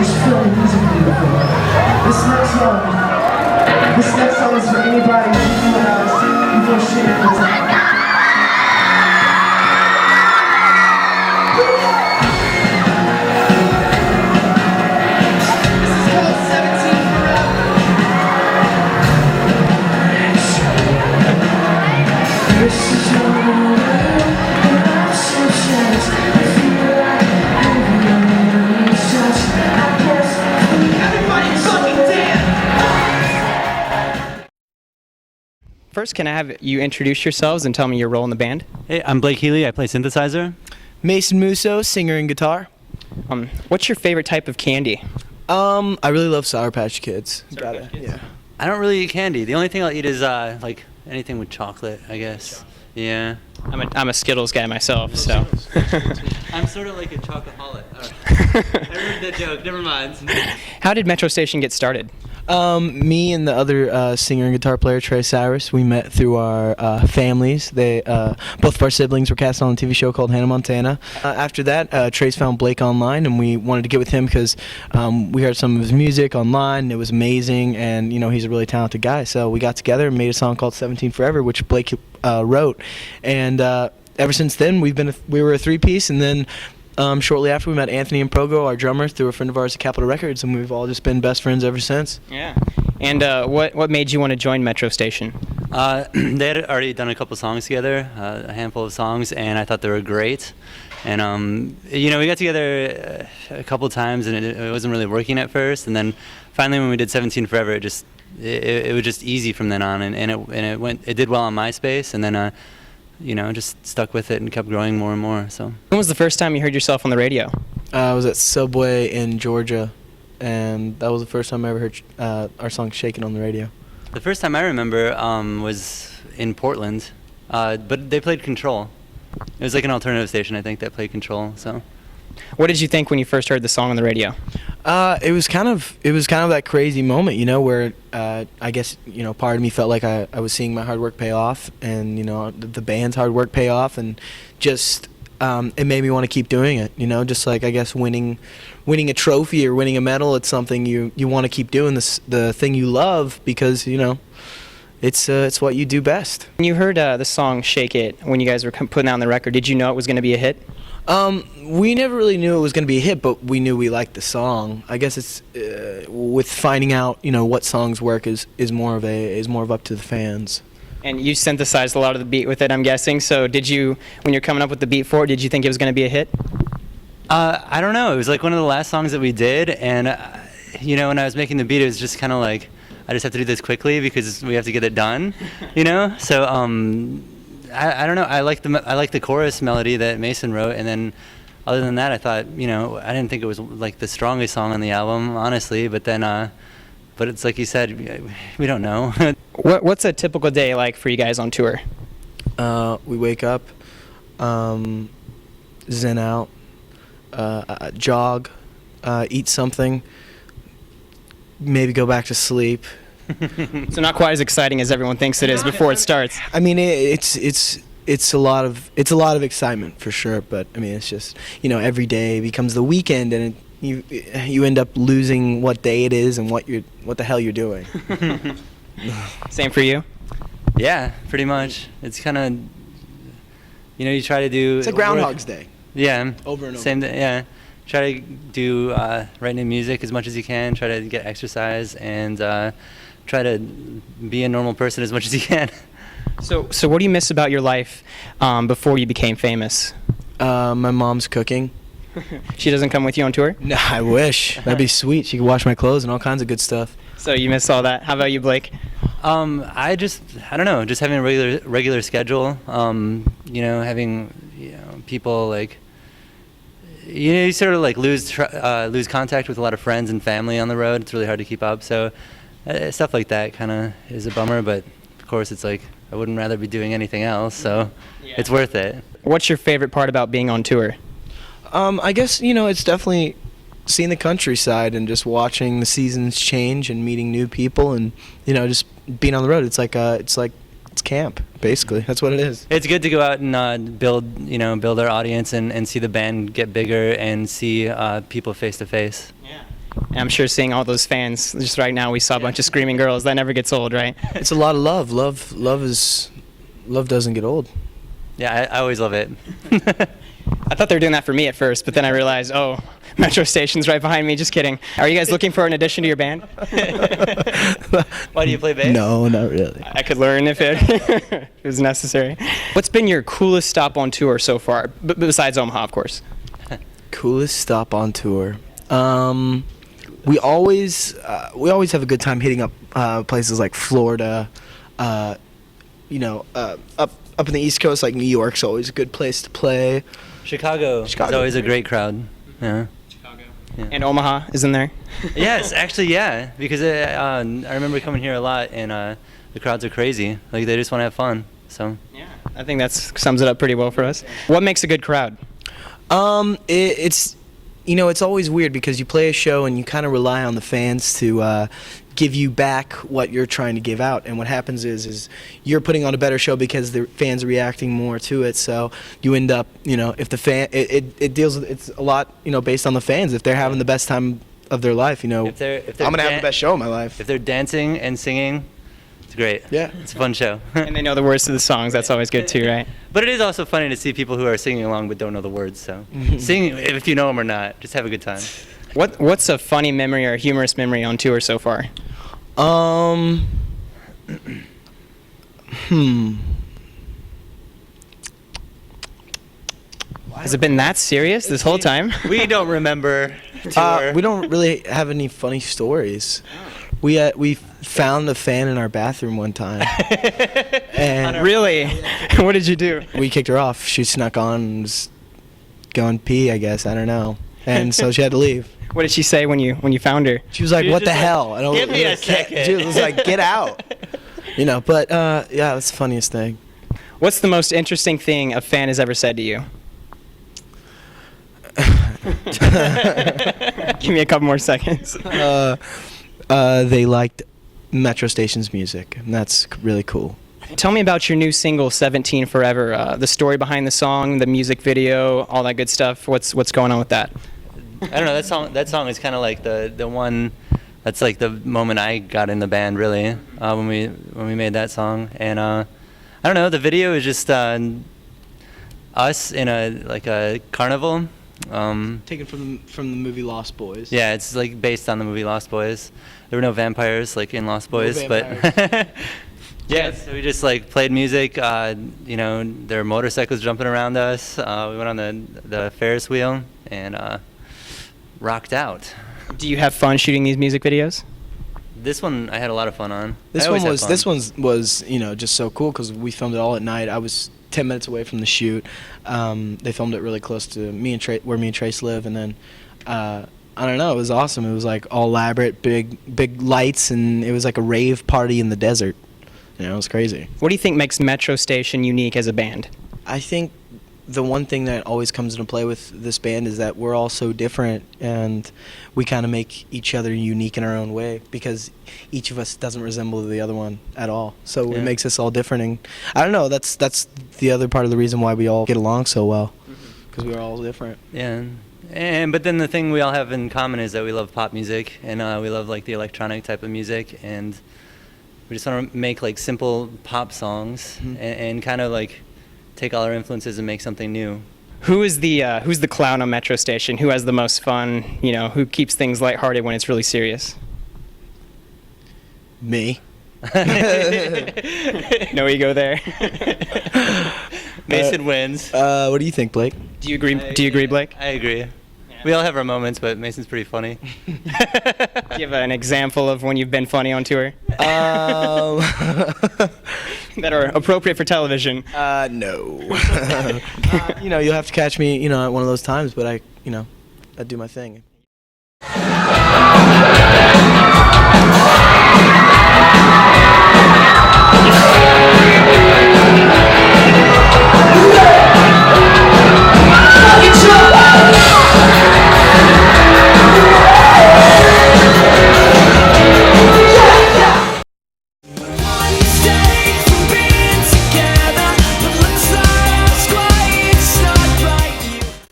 This next song is for anybody who feels shit. First, can I have you introduce yourselves and tell me your role in the band? Hey, I'm Blake Healy. I play synthesizer. Mason Musso, singer and guitar. What's your favorite type of candy? I really love Sour Patch Kids. Sour Patch Kids? Yeah. I don't really eat candy. The only thing I'll eat is like anything with chocolate, I guess. Yeah. I'm a Skittles guy myself, so. I'm sort of like a chocoholic. I heard that joke. Never mind. How did Metro Station get started? Me and the other singer and guitar player, Trey Cyrus, we met through our families. They both of our siblings were cast on a TV show called Hannah Montana. After that, Trey's found Blake online, and we wanted to get with him because we heard some of his music online, and it was amazing, and you know he's a really talented guy. So we got together and made a song called 17 Forever, which Blake wrote, and ever since then we were a three-piece, and then shortly after we met Anthony and Progo, our drummer, through a friend of ours at Capitol Records, and we've all just been best friends ever since. Yeah. And what made you want to join Metro Station? They had already done a couple songs together, a handful of songs, and I thought they were great. And you know, we got together a couple times, and it wasn't really working at first. And then finally, when we did 17 Forever, it was just easy from then on, and it did well on MySpace, and then. You know, just stuck with it and kept growing more and more. So. When was the first time you heard yourself on the radio? I was at Subway in Georgia, and that was the first time I ever heard our song "Shakin'" on the radio. The first time I remember was in Portland, but they played Control. It was like an alternative station, I think, that played Control. So. What did you think when you first heard the song on the radio? It was kind of that crazy moment, you know, where I guess, you know, part of me felt like I was seeing my hard work pay off, and you know the band's hard work pay off, and just it made me want to keep doing it, you know, just like I guess winning a trophy or winning a medal. It's something you want to keep doing, the thing you love, because you know it's what you do best. When you heard the song "Shake It" when you guys were putting out on the record, did you know it was going to be a hit? We never really knew it was going to be a hit, but we knew we liked the song. I guess it's with finding out, you know, what songs work is more of up to the fans. And you synthesized a lot of the beat with it, I'm guessing. So did you, when you're coming up with the beat for it, did you think it was going to be a hit? I don't know. It was like one of the last songs that we did, and you know, when I was making the beat, it was just kind of like, I just have to do this quickly because we have to get it done, you know. So I don't know. I like the chorus melody that Mason wrote, and then other than that, I thought, you know, I didn't think it was like the strongest song on the album, honestly. But then, but it's like you said, we don't know. What's a typical day like for you guys on tour? We wake up, zen out, jog, eat something, maybe go back to sleep. So not quite as exciting as everyone thinks it is before it starts. I mean, it's a lot of excitement for sure, but I mean, it's just, you know, every day becomes the weekend, and you end up losing what day it is and what the hell you're doing. Same for you? Yeah, pretty much. It's kind of, you know, you try to do. It's a Groundhog's Day. Yeah. Over and over. Same day. Yeah. Try to do write new music as much as you can. Try to get exercise, and try to be a normal person as much as you can. So what do you miss about your life before you became famous? My mom's cooking. She doesn't come with you on tour? No, I wish. That'd be sweet. She could wash my clothes and all kinds of good stuff. So you miss all that. How about you, Blake? I don't know, just having a regular schedule. You know, having, you know, people like, you know, you sort of like lose contact with a lot of friends and family on the road. It's really hard to keep up. So stuff like that kind of is a bummer, but of course it's like I wouldn't rather be doing anything else, so yeah. It's worth it. What's your favorite part about being on tour? I guess, you know, it's definitely seeing the countryside and just watching the seasons change and meeting new people, and you know, just being on the road. It's camp, basically. That's what it is. It's good to go out and build our audience and see the band get bigger and see people face to face. Yeah. And I'm sure seeing all those fans, just right now we saw a bunch of screaming girls. That never gets old, right? It's a lot of love. Love doesn't get old. Yeah, I always love it. I thought they were doing that for me at first, but then I realized, oh, Metro Station's right behind me. Just kidding. Are you guys looking for an addition to your band? Why do you play bass? No, not really. I could learn if it was necessary. What's been your coolest stop on tour so far, besides Omaha, of course? Coolest stop on tour. We always have a good time hitting up places like Florida, up in the East Coast, like New York's always a good place to play. Chicago is always a great crowd. Yeah. Yeah. And Omaha is in there? Yes, actually, yeah. Because I remember coming here a lot, and the crowds are crazy. Like, they just want to have fun. So. Yeah, I think that sums it up pretty well for us. What makes a good crowd? It's always weird because you play a show and you kind of rely on the fans to give you back what you're trying to give out. And what happens is you're putting on a better show because the fans are reacting more to it. So you end up, if the fan, it deals with, it's a lot, based on the fans. If they're having the best time of their life, if they're I'm gonna have the best show of my life. If they're dancing and singing, it's great. Yeah, it's a fun show. And they know the words to the songs. That's always good too, right? But it is also funny to see people who are singing along but don't know the words. So sing if you know them or not. Just have a good time. What's a funny memory or a humorous memory on tour so far? Has it been that serious this whole time? We don't remember tour. We don't really have any funny stories. We found a fan in our bathroom one time. And Really? What did you do? we kicked her off. She snuck on and was going pee, I guess. I don't know. And so she had to leave. What did she say when you found her? She was like, She was "What the just like, hell?" I don't. "Give me a second." She was like, "Get out." But yeah, that's the funniest thing. What's the most interesting thing a fan has ever said to you? Give me a couple more seconds. They liked Metro Station's music, and that's really cool. Tell me about your new single, 17 Forever. The story behind the song, the music video, all that good stuff. What's going on with that? I don't know. That song is kind of like the one. That's like the moment I got in the band, really, when we made that song. And I don't know. The video is just us in a carnival. Taken from the movie Lost Boys. Yeah, it's like based on the movie Lost Boys. There were no vampires like in Lost Boys, but yeah, so we just like played music. There were motorcycles jumping around us. We went on the Ferris wheel and rocked out. Do you have fun shooting these music videos? This one I had a lot of fun on. This one was just so cool because we filmed it all at night. I was 10 minutes away from the shoot. They filmed it really close to where me and Trace live, and then I don't know, it was awesome. It was like all elaborate, big lights, and it was like a rave party in the desert. It was crazy. What do you think makes Metro Station unique as a band? I think the one thing that always comes into play with this band is that we're all so different, and we kind of make each other unique in our own way because each of us doesn't resemble the other one at all. So it makes us all different, and I don't know, that's the other part of the reason why we all get along so well, because we're all different. Yeah, but then the thing we all have in common is that we love pop music, and we love like the electronic type of music, and we just want to make like simple pop songs and kind of like take all our influences and make something new. Who's the clown on Metro Station? Who has the most fun? Who keeps things lighthearted when it's really serious? Me. No ego there. Mason wins. What do you think, Blake? Do you agree, Blake? I agree. We all have our moments, but Mason's pretty funny. Give an example of when you've been funny on tour. That are appropriate for television. No. You'll have to catch me, at one of those times, but I do my thing.